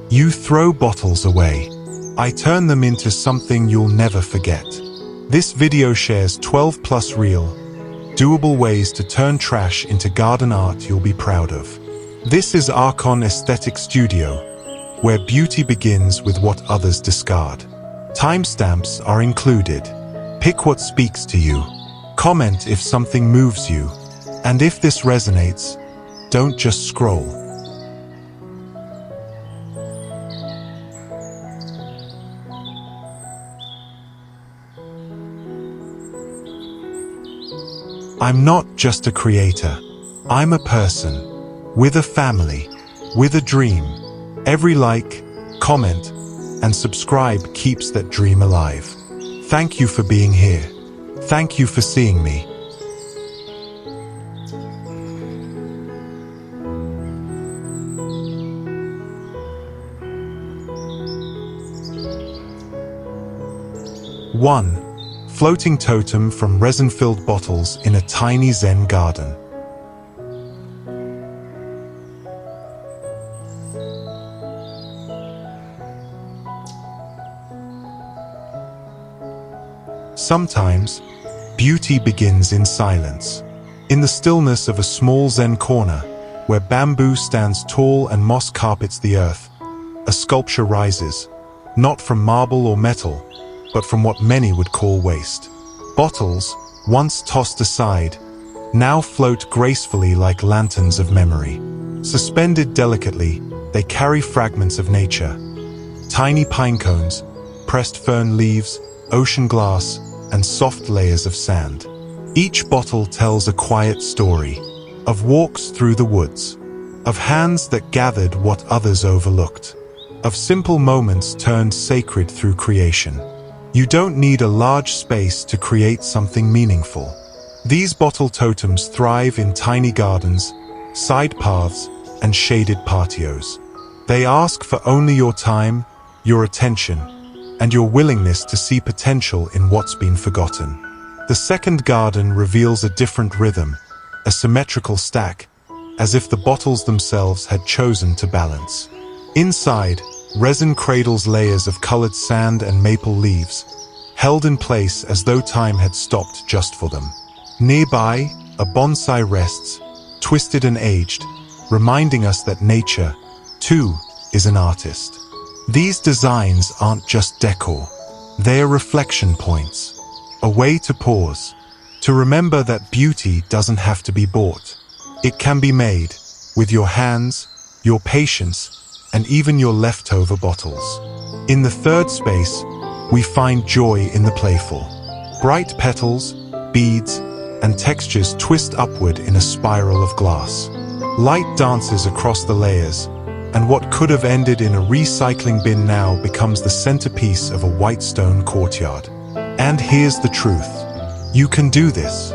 You throw bottles away. I turn them into something you'll never forget. This video shares 12+ real, doable ways to turn trash into garden art you'll be proud of. This is Archon Aesthetic Studio, where beauty begins with what others discard. Timestamps are included. Pick what speaks to you. Comment if something moves you. And if this resonates, don't just scroll. I'm not just a creator. I'm a person, with a family, with a dream. Every like, comment, and subscribe keeps that dream alive. Thank you for being here. Thank you for seeing me. One. Floating totem from resin-filled bottles in a tiny Zen garden. Sometimes, beauty begins in silence. In the stillness of a small Zen corner, where bamboo stands tall and moss carpets the earth, a sculpture rises, not from marble or metal, but from what many would call waste. Bottles, once tossed aside, now float gracefully like lanterns of memory. Suspended delicately, they carry fragments of nature. Tiny pine cones, pressed fern leaves, ocean glass, and soft layers of sand. Each bottle tells a quiet story, of walks through the woods, of hands that gathered what others overlooked, of simple moments turned sacred through creation. You don't need a large space to create something meaningful. These bottle totems thrive in tiny gardens, side paths, and shaded patios. They ask for only your time, your attention, and your willingness to see potential in what's been forgotten. The second garden reveals a different rhythm, a symmetrical stack, as if the bottles themselves had chosen to balance. Inside, resin cradles layers of colored sand and maple leaves, held in place as though time had stopped just for them. Nearby, a bonsai rests, twisted and aged, reminding us that nature, too, is an artist. These designs aren't just decor. They're reflection points, a way to pause, to remember that beauty doesn't have to be bought. It can be made, with your hands, your patience, and even your leftover bottles. In the third space, we find joy in the playful. Bright petals, beads, and textures twist upward in a spiral of glass. Light dances across the layers, and what could have ended in a recycling bin now becomes the centerpiece of a white stone courtyard. And here's the truth. You can do this.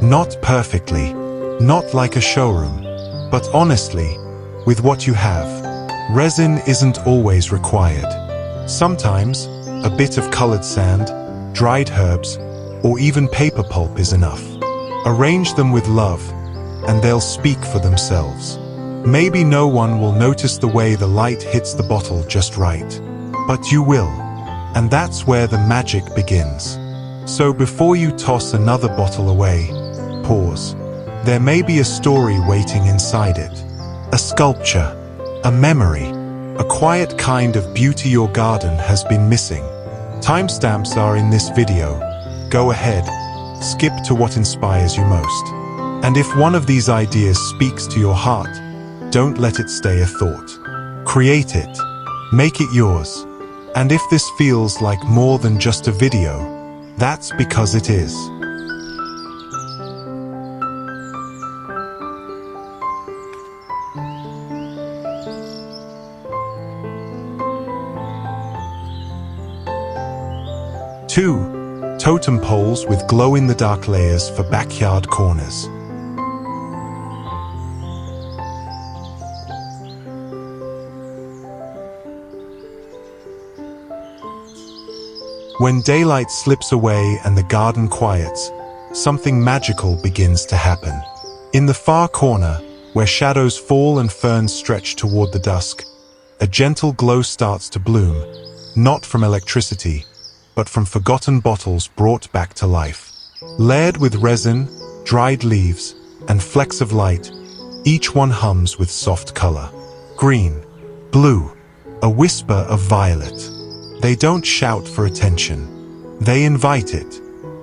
Not perfectly, not like a showroom, but honestly, with what you have. Resin isn't always required. Sometimes, a bit of colored sand, dried herbs, or even paper pulp is enough. Arrange them with love, and they'll speak for themselves. Maybe no one will notice the way the light hits the bottle just right, but you will, and that's where the magic begins. So before you toss another bottle away, pause. There may be a story waiting inside it, a sculpture, a memory, a quiet kind of beauty your garden has been missing. Timestamps are in this video. Go ahead, skip to what inspires you most. And if one of these ideas speaks to your heart, don't let it stay a thought. Create it. Make it yours. And if this feels like more than just a video, that's because it is. Two, totem poles with glow-in-the-dark layers for backyard corners. When daylight slips away and the garden quiets, something magical begins to happen. In the far corner, where shadows fall and ferns stretch toward the dusk, a gentle glow starts to bloom, not from electricity, but from forgotten bottles brought back to life. Layered with resin, dried leaves, and flecks of light, each one hums with soft color. Green, blue, a whisper of violet. They don't shout for attention. They invite it.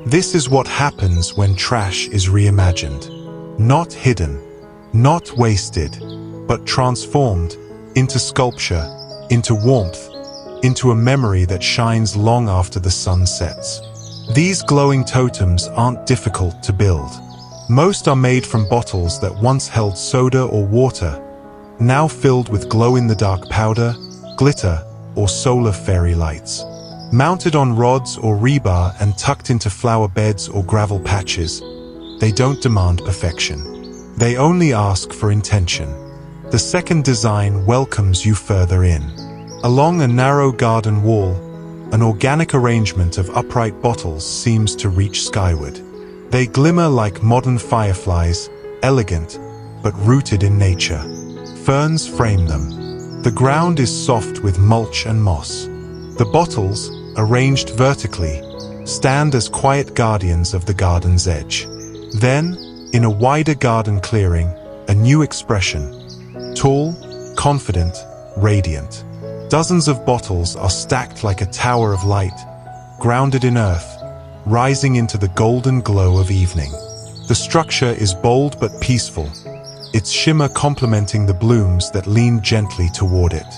This is what happens when trash is reimagined. Not hidden, not wasted, but transformed into sculpture, into warmth, into a memory that shines long after the sun sets. These glowing totems aren't difficult to build. Most are made from bottles that once held soda or water, now filled with glow-in-the-dark powder, glitter, or solar fairy lights. Mounted on rods or rebar and tucked into flower beds or gravel patches, they don't demand perfection. They only ask for intention. The second design welcomes you further in. Along a narrow garden wall, an organic arrangement of upright bottles seems to reach skyward. They glimmer like modern fireflies, elegant, but rooted in nature. Ferns frame them. The ground is soft with mulch and moss. The bottles, arranged vertically, stand as quiet guardians of the garden's edge. Then, in a wider garden clearing, a new expression. Tall, confident, radiant. Dozens of bottles are stacked like a tower of light, grounded in earth, rising into the golden glow of evening. The structure is bold but peaceful, its shimmer complementing the blooms that lean gently toward it.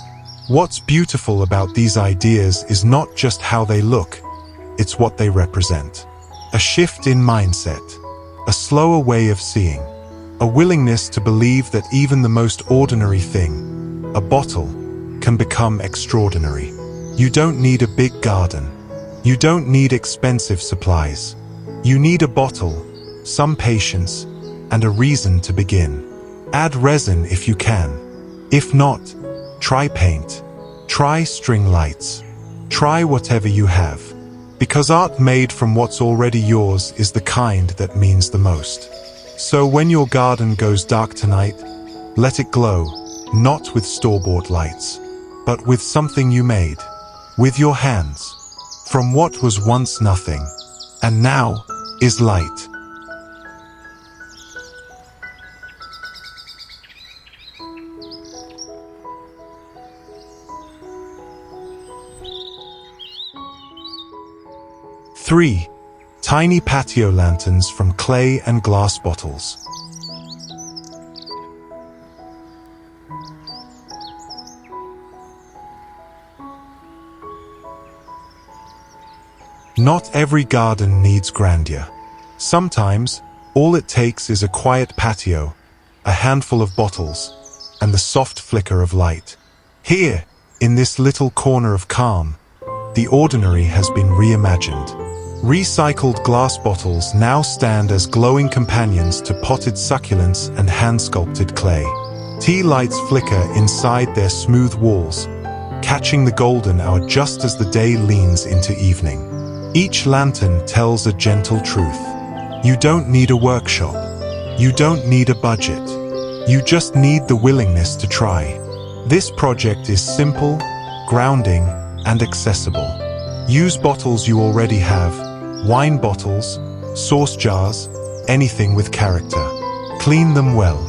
What's beautiful about these ideas is not just how they look, it's what they represent. A shift in mindset, a slower way of seeing, a willingness to believe that even the most ordinary thing, a bottle, can become extraordinary. You don't need a big garden. You don't need expensive supplies. You need a bottle, some patience, and a reason to begin. Add resin if you can. If not, try paint. Try string lights. Try whatever you have. Because art made from what's already yours is the kind that means the most. So when your garden goes dark tonight, let it glow, not with store-bought lights, but with something you made, with your hands, from what was once nothing, and now is light. Three, tiny patio lanterns from clay and glass bottles. Not every garden needs grandeur. Sometimes, all it takes is a quiet patio, a handful of bottles, and the soft flicker of light. Here, in this little corner of calm, the ordinary has been reimagined. Recycled glass bottles now stand as glowing companions to potted succulents and hand-sculpted clay. Tea lights flicker inside their smooth walls, catching the golden hour just as the day leans into evening. Each lantern tells a gentle truth. You don't need a workshop. You don't need a budget. You just need the willingness to try. This project is simple, grounding, and accessible. Use bottles you already have, wine bottles, sauce jars, anything with character. Clean them well.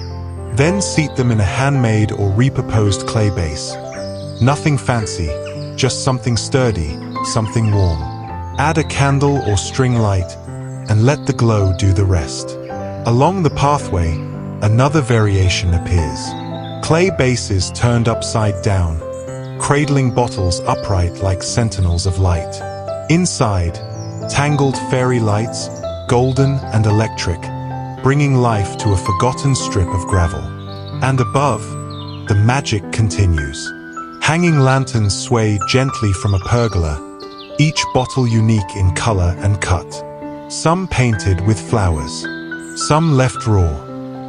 Then seat them in a handmade or repurposed clay base. Nothing fancy, just something sturdy, something warm. Add a candle or string light, and let the glow do the rest. Along the pathway, another variation appears. Clay bases turned upside down, cradling bottles upright like sentinels of light. Inside, tangled fairy lights, golden and electric, bringing life to a forgotten strip of gravel. And above, the magic continues. Hanging lanterns sway gently from a pergola, each bottle unique in color and cut. Some painted with flowers, some left raw,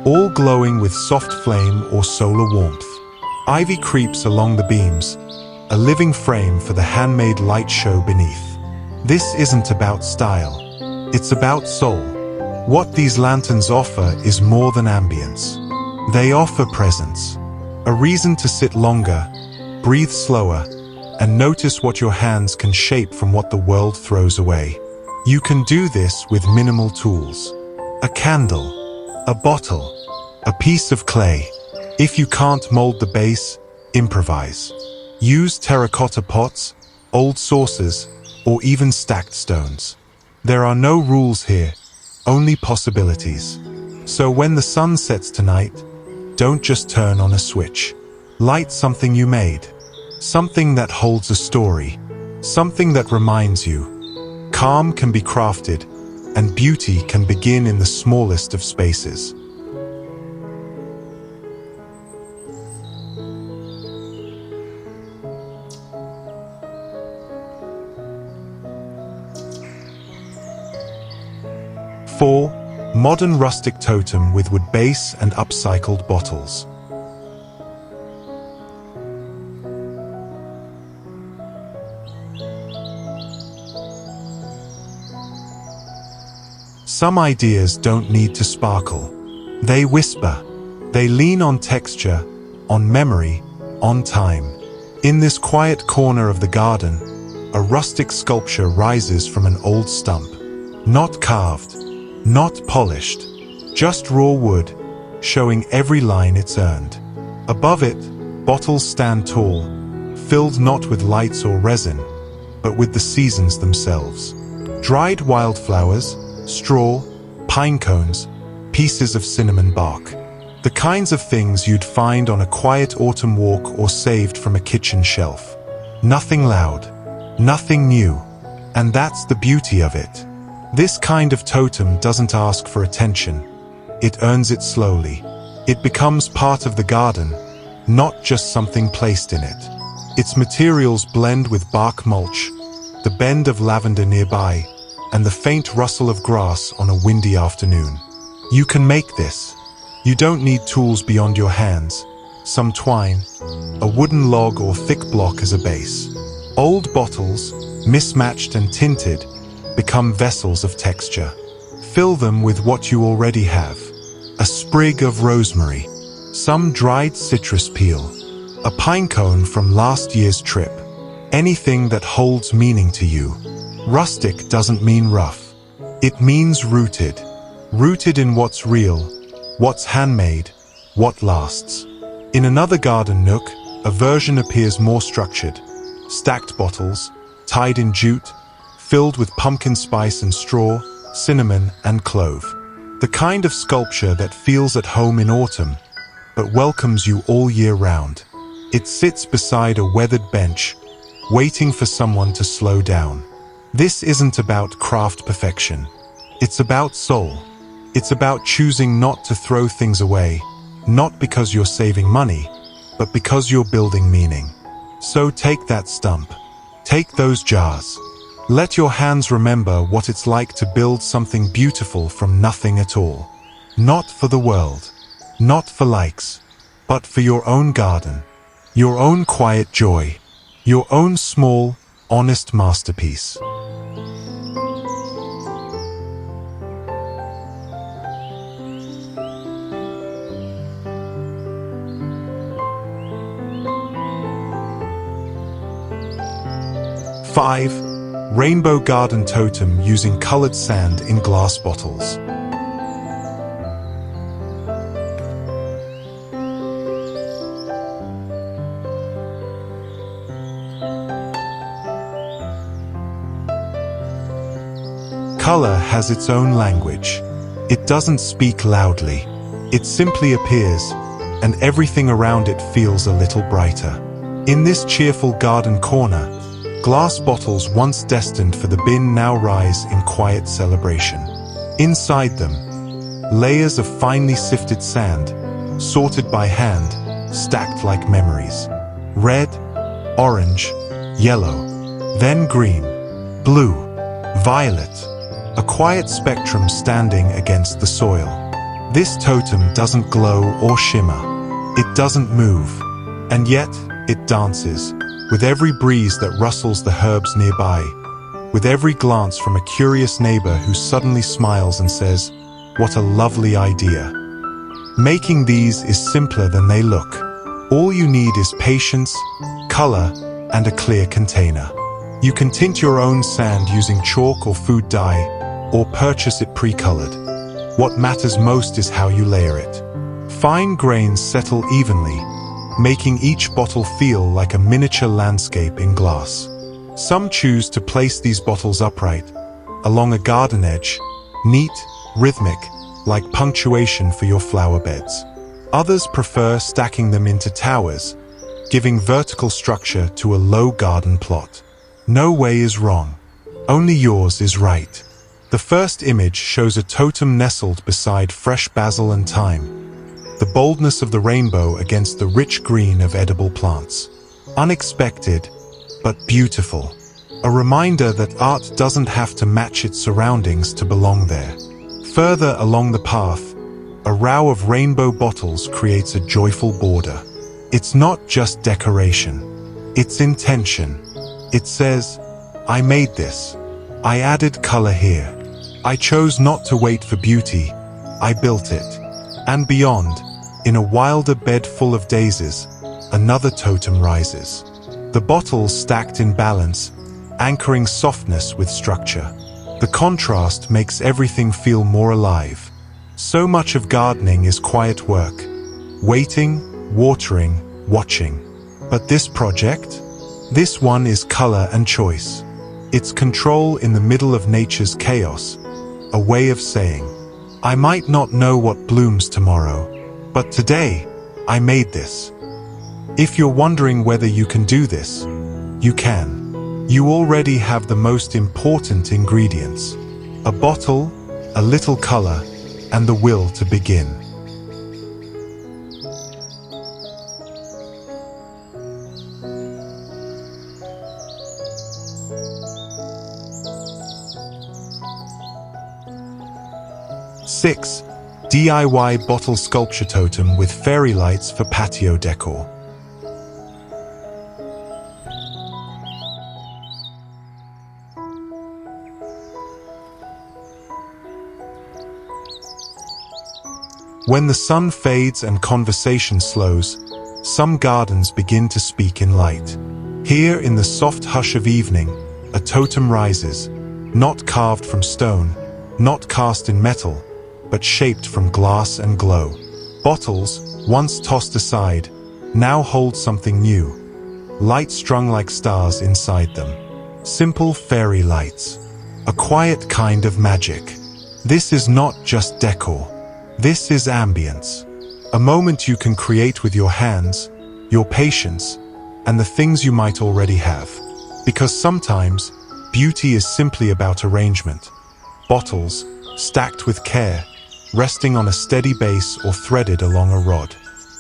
all glowing with soft flame or solar warmth. Ivy creeps along the beams, a living frame for the handmade light show beneath. This isn't about style. It's about soul. What these lanterns offer is more than ambience. They offer presence. A reason to sit longer, breathe slower, and notice what your hands can shape from what the world throws away. You can do this with minimal tools. A candle, a bottle, a piece of clay. If you can't mold the base, improvise. Use terracotta pots, old saucers, or even stacked stones. There are no rules here, only possibilities. So when the sun sets tonight, don't just turn on a switch. Light something you made. Something that holds a story. Something that reminds you. Calm can be crafted, and beauty can begin in the smallest of spaces. Four, modern rustic totem with wood base and upcycled bottles. Some ideas don't need to sparkle. They whisper. They lean on texture, on memory, on time. In this quiet corner of the garden, a rustic sculpture rises from an old stump. Not carved, not polished, just raw wood, showing every line it's earned. Above it, bottles stand tall, filled not with lights or resin, but with the seasons themselves. Dried wildflowers, straw, pine cones, pieces of cinnamon bark. The kinds of things you'd find on a quiet autumn walk or saved from a kitchen shelf. Nothing loud, nothing new, and that's the beauty of it. This kind of totem doesn't ask for attention. It earns it slowly. It becomes part of the garden, not just something placed in it. Its materials blend with bark mulch, the bend of lavender nearby, and the faint rustle of grass on a windy afternoon. You can make this. You don't need tools beyond your hands. Some twine, a wooden log or thick block as a base. Old bottles, mismatched and tinted, become vessels of texture. Fill them with what you already have. A sprig of rosemary, some dried citrus peel, a pine cone from last year's trip. Anything that holds meaning to you. Rustic doesn't mean rough. It means rooted. Rooted in what's real, what's handmade, what lasts. In another garden nook, a version appears more structured. Stacked bottles, tied in jute, filled with pumpkin spice and straw, cinnamon and clove. The kind of sculpture that feels at home in autumn, but welcomes you all year round. It sits beside a weathered bench, waiting for someone to slow down. This isn't about craft perfection. It's about soul. It's about choosing not to throw things away, not because you're saving money, but because you're building meaning. So take that stump. Take those jars. Let your hands remember what it's like to build something beautiful from nothing at all. Not for the world, not for likes, but for your own garden, your own quiet joy, your own small, honest masterpiece. Five, rainbow garden totem using colored sand in glass bottles. Color has its own language. It doesn't speak loudly. It simply appears, and everything around it feels a little brighter. In this cheerful garden corner, glass bottles once destined for the bin now rise in quiet celebration. Inside them, layers of finely sifted sand, sorted by hand, stacked like memories. Red, orange, yellow, then green, blue, violet, a quiet spectrum standing against the soil. This totem doesn't glow or shimmer. It doesn't move, and yet it dances, with every breeze that rustles the herbs nearby, with every glance from a curious neighbor who suddenly smiles and says, "What a lovely idea." Making these is simpler than they look. All you need is patience, color, and a clear container. You can tint your own sand using chalk or food dye, or purchase it pre-colored. What matters most is how you layer it. Fine grains settle evenly, making each bottle feel like a miniature landscape in glass. Some choose to place these bottles upright, along a garden edge, neat, rhythmic, like punctuation for your flower beds. Others prefer stacking them into towers, giving vertical structure to a low garden plot. No way is wrong. Only yours is right. The first image shows a totem nestled beside fresh basil and thyme, the boldness of the rainbow against the rich green of edible plants. Unexpected, but beautiful. A reminder that art doesn't have to match its surroundings to belong there. Further along the path, a row of rainbow bottles creates a joyful border. It's not just decoration, it's intention. It says, "I made this. I added color here. I chose not to wait for beauty. I built it." And beyond, in a wilder bed full of daisies, another totem rises. The bottles stacked in balance, anchoring softness with structure. The contrast makes everything feel more alive. So much of gardening is quiet work. Waiting, watering, watching. But this project? This one is color and choice. It's control in the middle of nature's chaos. A way of saying, I might not know what blooms tomorrow, but today, I made this. If you're wondering whether you can do this, you can. You already have the most important ingredients. A bottle, a little color, and the will to begin. Six, DIY bottle sculpture totem with fairy lights for patio decor. When the sun fades and conversation slows, some gardens begin to speak in light. Here in the soft hush of evening, a totem rises, not carved from stone, not cast in metal, but shaped from glass and glow. Bottles, once tossed aside, now hold something new. Light strung like stars inside them. Simple fairy lights. A quiet kind of magic. This is not just decor. This is ambience. A moment you can create with your hands, your patience, and the things you might already have. Because sometimes, beauty is simply about arrangement. Bottles, stacked with care, resting on a steady base or threaded along a rod.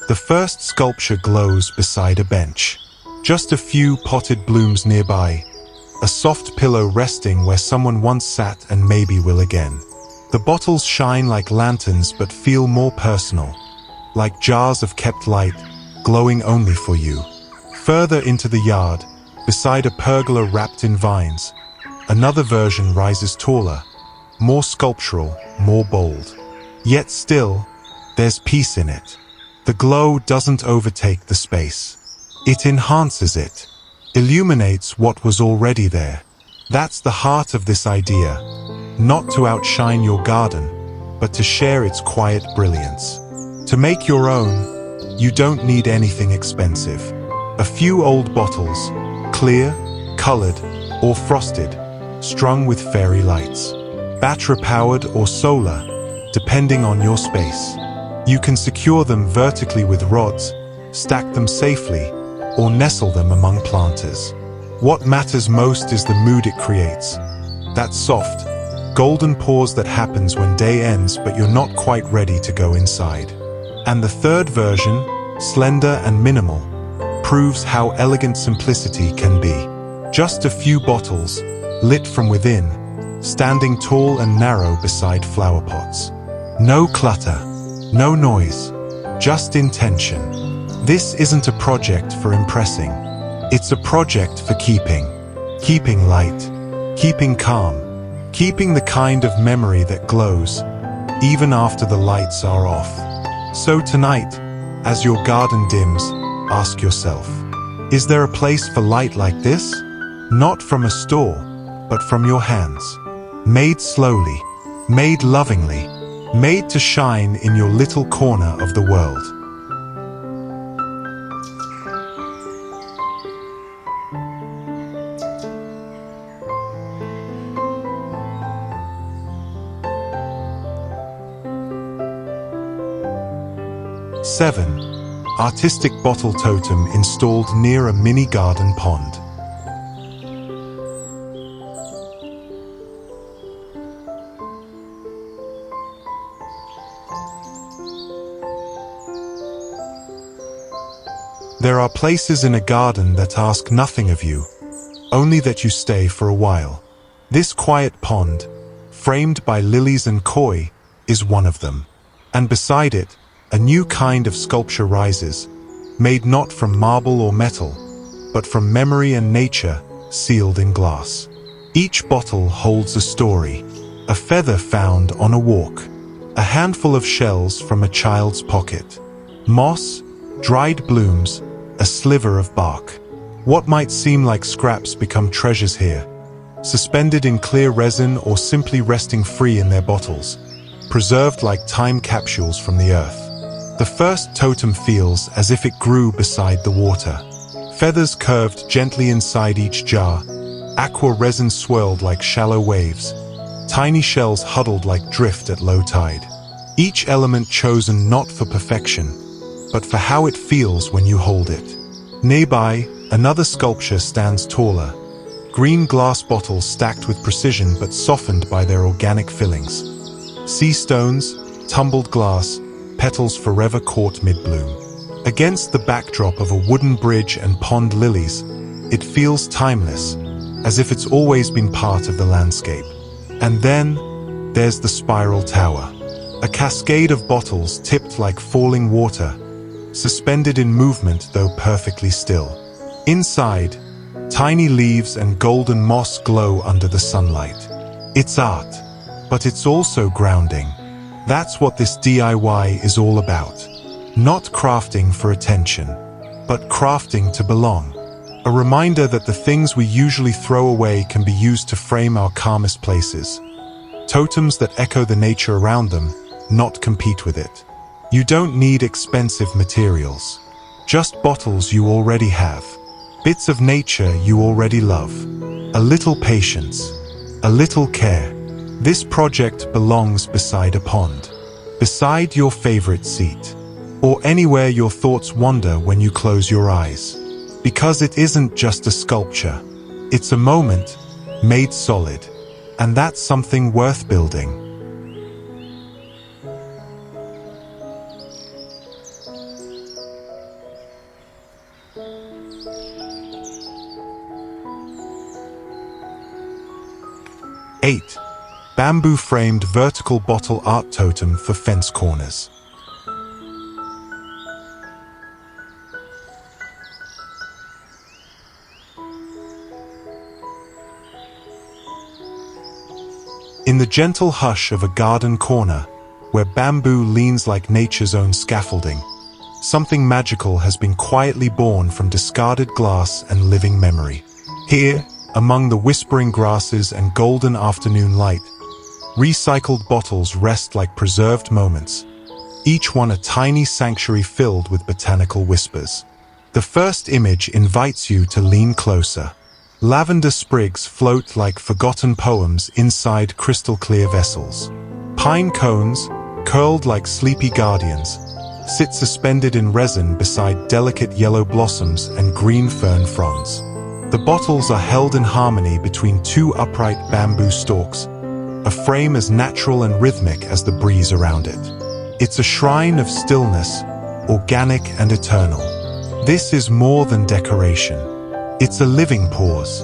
The first sculpture glows beside a bench. Just a few potted blooms nearby. A soft pillow resting where someone once sat and maybe will again. The bottles shine like lanterns but feel more personal, like jars of kept light, glowing only for you. Further into the yard, beside a pergola wrapped in vines, another version rises taller, more sculptural, more bold. Yet still, there's peace in it. The glow doesn't overtake the space. It enhances it, illuminates what was already there. That's the heart of this idea. Not to outshine your garden, but to share its quiet brilliance. To make your own, you don't need anything expensive. A few old bottles, clear, colored, or frosted, strung with fairy lights. Battery-powered or solar, depending on your space. You can secure them vertically with rods, stack them safely, or nestle them among planters. What matters most is the mood it creates. That soft, golden pause that happens when day ends but you're not quite ready to go inside. And the third version, slender and minimal, proves how elegant simplicity can be. Just a few bottles, lit from within, standing tall and narrow beside flower pots. No clutter, no noise, just intention. This isn't a project for impressing. It's a project for keeping light, keeping calm, keeping the kind of memory that glows, even after the lights are off. So tonight, as your garden dims, ask yourself, is there a place for light like this? Not from a store, but from your hands. Made slowly, made lovingly, made to shine in your little corner of the world. Seven, artistic bottle totem installed near a mini garden pond. There are places in a garden that ask nothing of you, only that you stay for a while. This quiet pond, framed by lilies and koi, is one of them. And beside it, a new kind of sculpture rises, made not from marble or metal, but from memory and nature, sealed in glass. Each bottle holds a story, a feather found on a walk, a handful of shells from a child's pocket, moss, dried blooms, a sliver of bark. What might seem like scraps become treasures here, suspended in clear resin or simply resting free in their bottles, preserved like time capsules from the earth. The first totem feels as if it grew beside the water. Feathers curved gently inside each jar, aqua resin swirled like shallow waves, tiny shells huddled like drift at low tide. Each element chosen not for perfection, but for how it feels when you hold it. Nearby, another sculpture stands taller, green glass bottles stacked with precision but softened by their organic fillings. Sea stones, tumbled glass, petals forever caught mid-bloom. Against the backdrop of a wooden bridge and pond lilies, it feels timeless, as if it's always been part of the landscape. And then, there's the spiral tower, a cascade of bottles tipped like falling water, suspended in movement though perfectly still. Inside, tiny leaves and golden moss glow under the sunlight. It's art, but it's also grounding. That's what this DIY is all about. Not crafting for attention, but crafting to belong. A reminder that the things we usually throw away can be used to frame our calmest places. Totems that echo the nature around them, not compete with it. You don't need expensive materials. Just bottles you already have. Bits of nature you already love. A little patience. A little care. This project belongs beside a pond. Beside your favorite seat. Or anywhere your thoughts wander when you close your eyes. Because it isn't just a sculpture. It's a moment, made solid. And that's something worth building. Eight, bamboo-framed vertical bottle art totem for fence corners. In the gentle hush of a garden corner, where bamboo leans like nature's own scaffolding, something magical has been quietly born from discarded glass and living memory. Here, among the whispering grasses and golden afternoon light, recycled bottles rest like preserved moments, each one a tiny sanctuary filled with botanical whispers. The first image invites you to lean closer. Lavender sprigs float like forgotten poems inside crystal-clear vessels. Pine cones, curled like sleepy guardians, sit suspended in resin beside delicate yellow blossoms and green fern fronds. The bottles are held in harmony between two upright bamboo stalks, a frame as natural and rhythmic as the breeze around it. It's a shrine of stillness, organic and eternal. This is more than decoration. It's a living pause,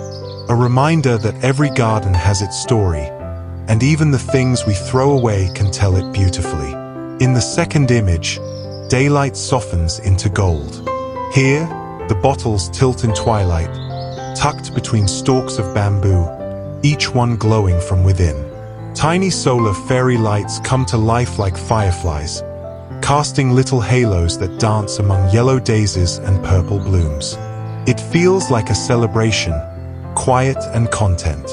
a reminder that every garden has its story, and even the things we throw away can tell it beautifully. In the second image, daylight softens into gold. Here, the bottles tilt in twilight, tucked between stalks of bamboo, each one glowing from within. Tiny solar fairy lights come to life like fireflies, casting little halos that dance among yellow daisies and purple blooms. It feels like a celebration, quiet and content.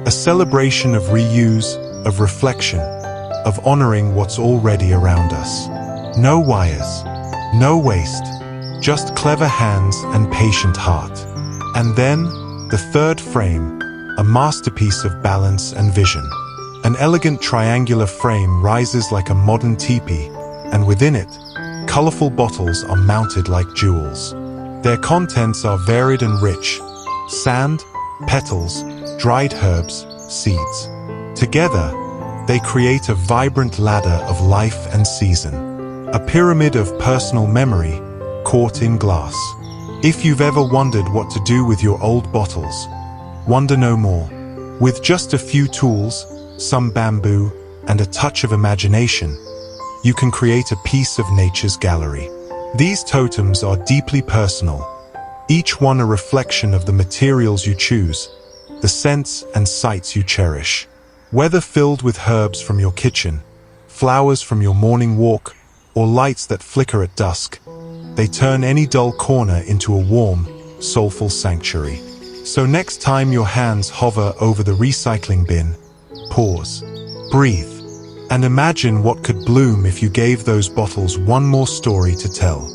A celebration of reuse, of reflection, of honoring what's already around us. No wires, no waste, just clever hands and patient heart. And then, the third frame, a masterpiece of balance and vision. An elegant triangular frame rises like a modern teepee, and within it, colorful bottles are mounted like jewels. Their contents are varied and rich: sand, petals, dried herbs, seeds. Together, they create a vibrant ladder of life and season, a pyramid of personal memory caught in glass. If you've ever wondered what to do with your old bottles, wonder no more. With just a few tools, some bamboo, and a touch of imagination, you can create a piece of nature's gallery. These totems are deeply personal, each one a reflection of the materials you choose, the scents and sights you cherish. Whether filled with herbs from your kitchen, flowers from your morning walk, or lights that flicker at dusk, they turn any dull corner into a warm, soulful sanctuary. So next time your hands hover over the recycling bin, pause, breathe, and imagine what could bloom if you gave those bottles one more story to tell.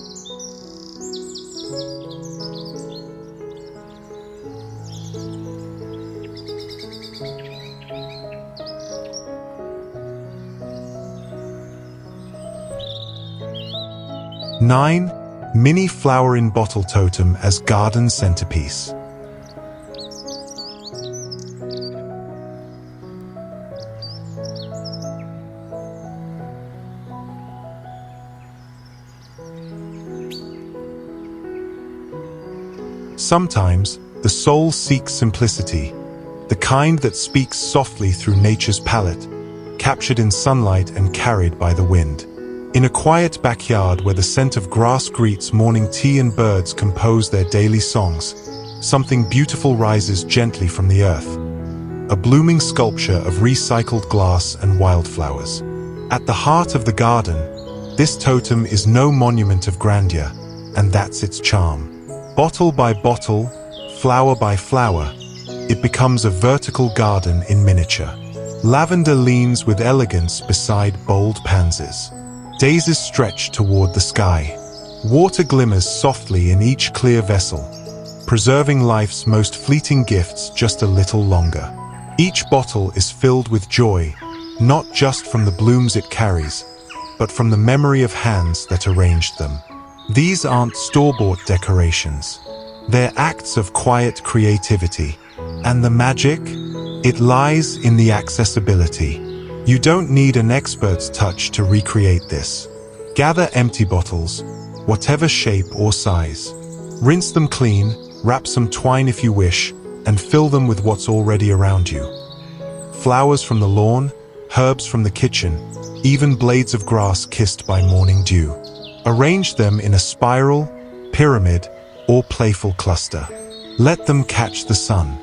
Nine, mini flower in bottle totem as garden centerpiece. Sometimes, the soul seeks simplicity, the kind that speaks softly through nature's palette, captured in sunlight and carried by the wind. In a quiet backyard where the scent of grass greets morning tea and birds compose their daily songs, something beautiful rises gently from the earth. A blooming sculpture of recycled glass and wildflowers. At the heart of the garden, this totem is no monument of grandeur, and that's its charm. Bottle by bottle, flower by flower, it becomes a vertical garden in miniature. Lavender leans with elegance beside bold pansies. Daisies stretch toward the sky. Water glimmers softly in each clear vessel, preserving life's most fleeting gifts just a little longer. Each bottle is filled with joy, not just from the blooms it carries, but from the memory of hands that arranged them. These aren't store-bought decorations. They're acts of quiet creativity. And the magic? It lies in the accessibility. You don't need an expert's touch to recreate this. Gather empty bottles, whatever shape or size. Rinse them clean, wrap some twine if you wish, and fill them with what's already around you. Flowers from the lawn, herbs from the kitchen, even blades of grass kissed by morning dew. Arrange them in a spiral, pyramid, or playful cluster. Let them catch the sun.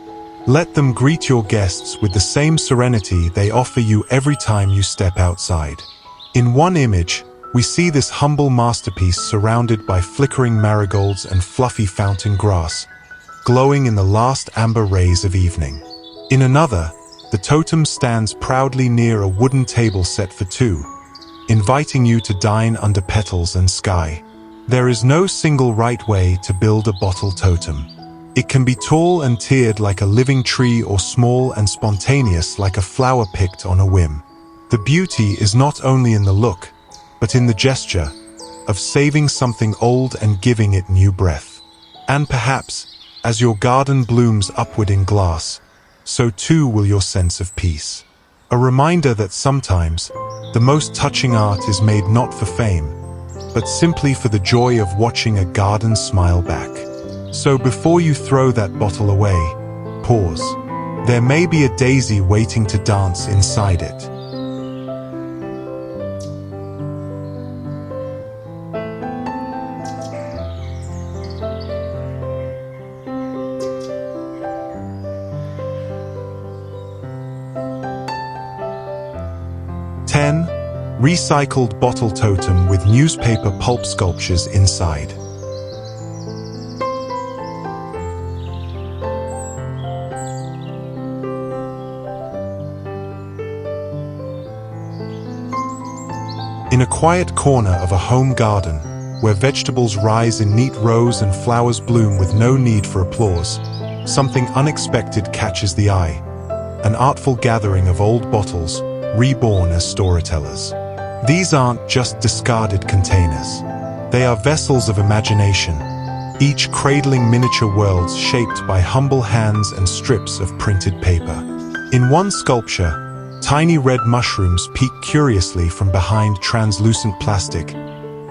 Let them greet your guests with the same serenity they offer you every time you step outside. In one image, we see this humble masterpiece surrounded by flickering marigolds and fluffy fountain grass, glowing in the last amber rays of evening. In another, the totem stands proudly near a wooden table set for two, inviting you to dine under petals and sky. There is no single right way to build a bottle totem. It can be tall and tiered like a living tree or small and spontaneous like a flower picked on a whim. The beauty is not only in the look, but in the gesture of saving something old and giving it new breath. And perhaps, as your garden blooms upward in glass, so too will your sense of peace. A reminder that sometimes, the most touching art is made not for fame, but simply for the joy of watching a garden smile back. So before you throw that bottle away, pause. There may be a daisy waiting to dance inside it. Recycled bottle totem with newspaper pulp sculptures inside. In a quiet corner of a home garden, where vegetables rise in neat rows and flowers bloom with no need for applause, something unexpected catches the eye. An artful gathering of old bottles, reborn as storytellers. These aren't just discarded containers. They are vessels of imagination, each cradling miniature worlds shaped by humble hands and strips of printed paper. In one sculpture, tiny red mushrooms peek curiously from behind translucent plastic,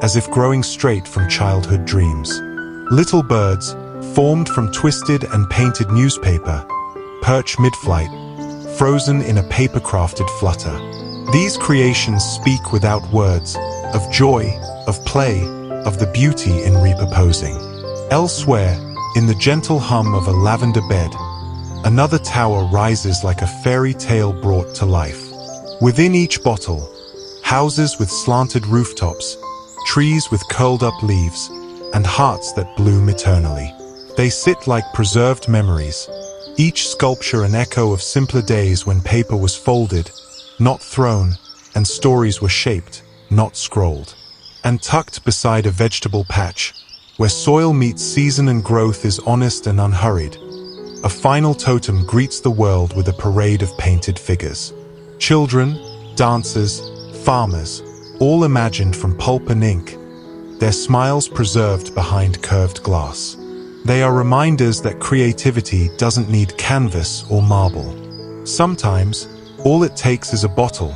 as if growing straight from childhood dreams. Little birds, formed from twisted and painted newspaper, perch mid-flight, frozen in a paper-crafted flutter. These creations speak without words, of joy, of play, of the beauty in repurposing. Elsewhere, in the gentle hum of a lavender bed, another tower rises like a fairy tale brought to life. Within each bottle, houses with slanted rooftops, trees with curled-up leaves, and hearts that bloom eternally. They sit like preserved memories, each sculpture an echo of simpler days when paper was folded, not thrown, and stories were shaped, not scrolled. And tucked beside a vegetable patch, where soil meets season and growth is honest and unhurried, a final totem greets the world with a parade of painted figures. Children, dancers, farmers, all imagined from pulp and ink, their smiles preserved behind curved glass. They are reminders that creativity doesn't need canvas or marble. Sometimes, all it takes is a bottle,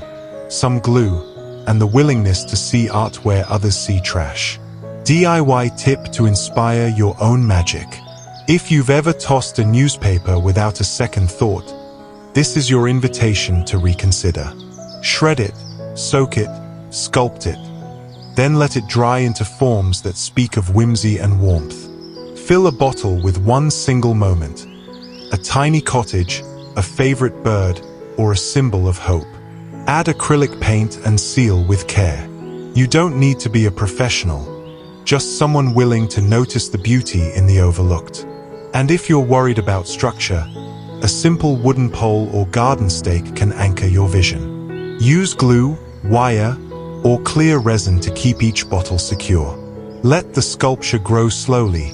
some glue, and the willingness to see art where others see trash. DIY tip to inspire your own magic. If you've ever tossed a newspaper without a second thought, this is your invitation to reconsider. Shred it, soak it, sculpt it. Then let it dry into forms that speak of whimsy and warmth. Fill a bottle with one single moment. A tiny cottage, a favorite bird, or a symbol of hope. Add acrylic paint and seal with care. You don't need to be a professional, just someone willing to notice the beauty in the overlooked. And if you're worried about structure, a simple wooden pole or garden stake can anchor your vision. Use glue, wire, or clear resin to keep each bottle secure. Let the sculpture grow slowly,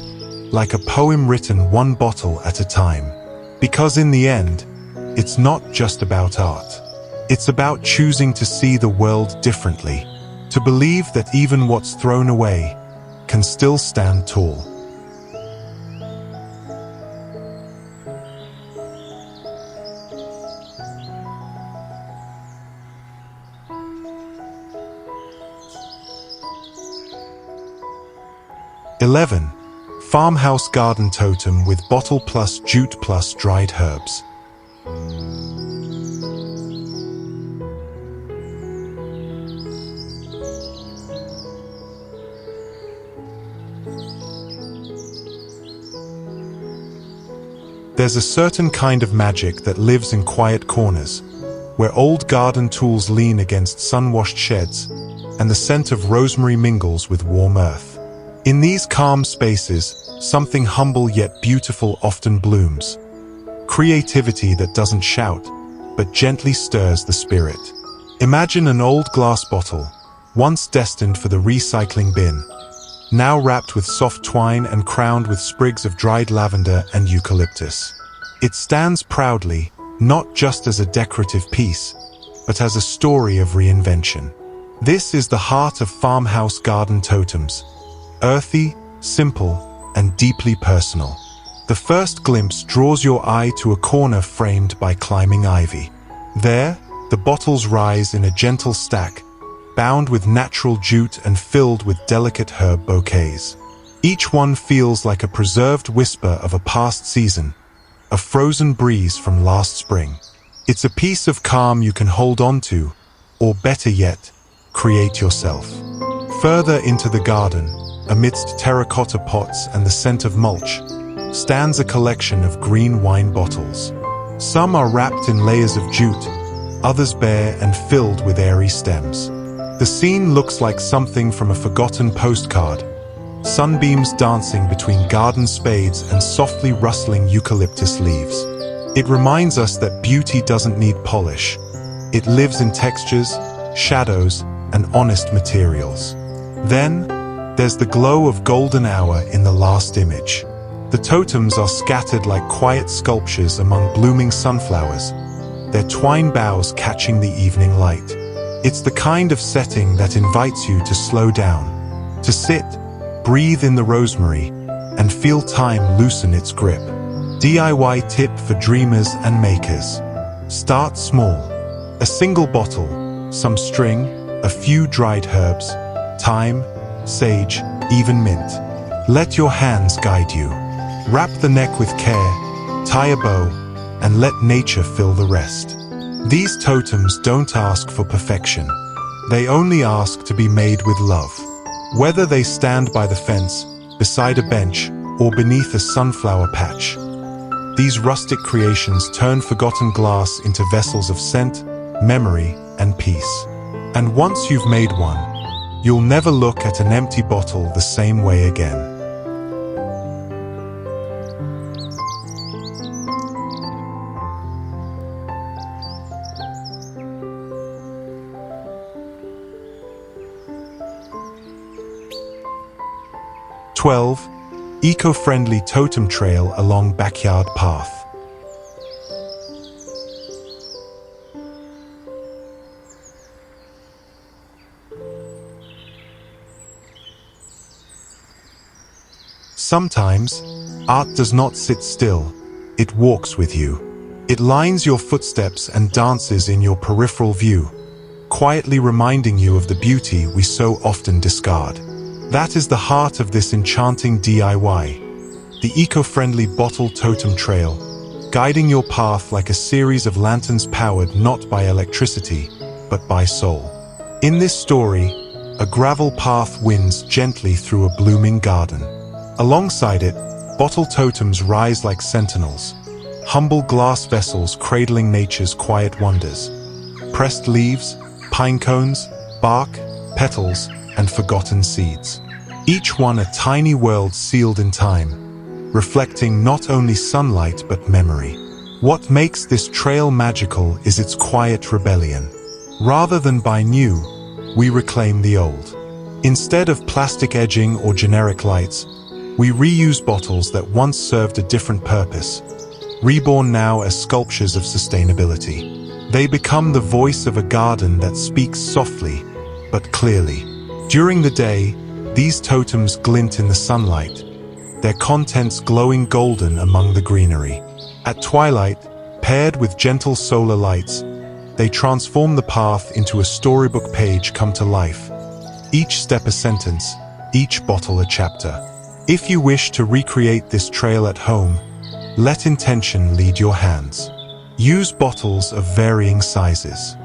like a poem written one bottle at a time. Because in the end, it's not just about art. It's about choosing to see the world differently, to believe that even what's thrown away can still stand tall. (11) Farmhouse garden totem with bottle plus jute plus dried herbs. There's a certain kind of magic that lives in quiet corners, where old garden tools lean against sun-washed sheds, and the scent of rosemary mingles with warm earth. In these calm spaces, something humble yet beautiful often blooms. Creativity that doesn't shout, but gently stirs the spirit. Imagine an old glass bottle, once destined for the recycling bin, now wrapped with soft twine and crowned with sprigs of dried lavender and eucalyptus. It stands proudly, not just as a decorative piece, but as a story of reinvention. This is the heart of farmhouse garden totems. Earthy, simple, and deeply personal. The first glimpse draws your eye to a corner framed by climbing ivy. There, the bottles rise in a gentle stack, bound with natural jute and filled with delicate herb bouquets. Each one feels like a preserved whisper of a past season, a frozen breeze from last spring. It's a piece of calm you can hold on to, or better yet, create yourself. Further into the garden, amidst terracotta pots and the scent of mulch, stands a collection of green wine bottles. Some are wrapped in layers of jute, others bare and filled with airy stems. The scene looks like something from a forgotten postcard. Sunbeams dancing between garden spades and softly rustling eucalyptus leaves. It reminds us that beauty doesn't need polish. It lives in textures, shadows, and honest materials. Then, there's the glow of golden hour in the last image. The totems are scattered like quiet sculptures among blooming sunflowers, their twine boughs catching the evening light. It's the kind of setting that invites you to slow down, to sit, breathe in the rosemary, and feel time loosen its grip. DIY tip for dreamers and makers. Start small. A single bottle, some string, a few dried herbs, thyme, sage, even mint. Let your hands guide you. Wrap the neck with care, tie a bow, and let nature fill the rest. These totems don't ask for perfection. They only ask to be made with love. Whether they stand by the fence, beside a bench, or beneath a sunflower patch, these rustic creations turn forgotten glass into vessels of scent, memory, and peace. And once you've made one, you'll never look at an empty bottle the same way again. (12) Eco-friendly totem trail along backyard path. Sometimes, art does not sit still, it walks with you. It lines your footsteps and dances in your peripheral view, quietly reminding you of the beauty we so often discard. That is the heart of this enchanting DIY, the eco-friendly bottle totem trail, guiding your path like a series of lanterns powered not by electricity, but by soul. In this story, a gravel path winds gently through a blooming garden. Alongside it, bottle totems rise like sentinels, humble glass vessels cradling nature's quiet wonders. Pressed leaves, pine cones, bark, petals, and forgotten seeds. Each one a tiny world sealed in time, reflecting not only sunlight but memory. What makes this trail magical is its quiet rebellion. Rather than buy new, we reclaim the old. Instead of plastic edging or generic lights, we reuse bottles that once served a different purpose, reborn now as sculptures of sustainability. They become the voice of a garden that speaks softly, but clearly. During the day, these totems glint in the sunlight, their contents glowing golden among the greenery. At twilight, paired with gentle solar lights, they transform the path into a storybook page come to life. Each step a sentence, each bottle a chapter. If you wish to recreate this trail at home, let intention lead your hands. Use bottles of varying sizes.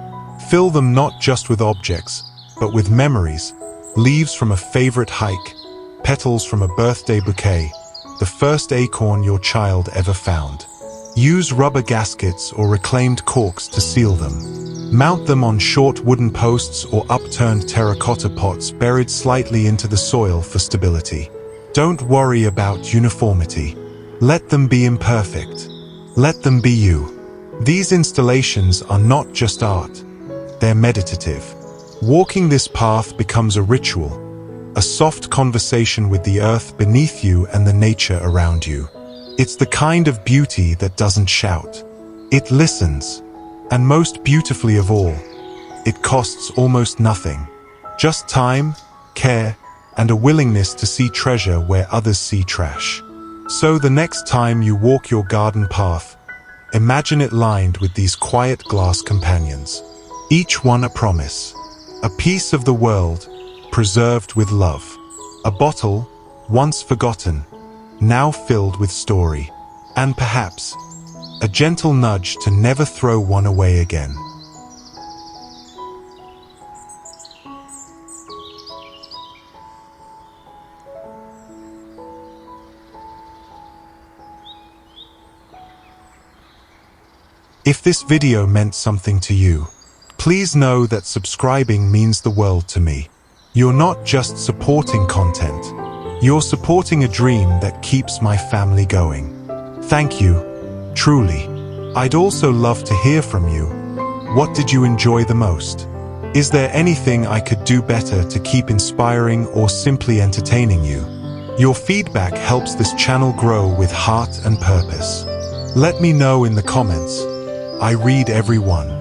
Fill them not just with objects, but with memories, leaves from a favorite hike, petals from a birthday bouquet, the first acorn your child ever found. Use rubber gaskets or reclaimed corks to seal them. Mount them on short wooden posts or upturned terracotta pots buried slightly into the soil for stability. Don't worry about uniformity. Let them be imperfect. Let them be you. These installations are not just art. They're meditative. Walking this path becomes a ritual, a soft conversation with the earth beneath you and the nature around you. It's the kind of beauty that doesn't shout. It listens. And most beautifully of all, it costs almost nothing. Just time, care, and a willingness to see treasure where others see trash. So the next time you walk your garden path, imagine it lined with these quiet glass companions. Each one a promise. A piece of the world, preserved with love. A bottle, once forgotten, now filled with story. And perhaps, a gentle nudge to never throw one away again. If this video meant something to you, Please know that subscribing means the world to me. You're not just supporting content. You're supporting a dream that keeps my family going. Thank you, truly. I'd also love to hear from you. What did you enjoy the most? Is there anything I could do better to keep inspiring or simply entertaining you? Your feedback helps this channel grow with heart and purpose. Let me know in the comments. I read every one.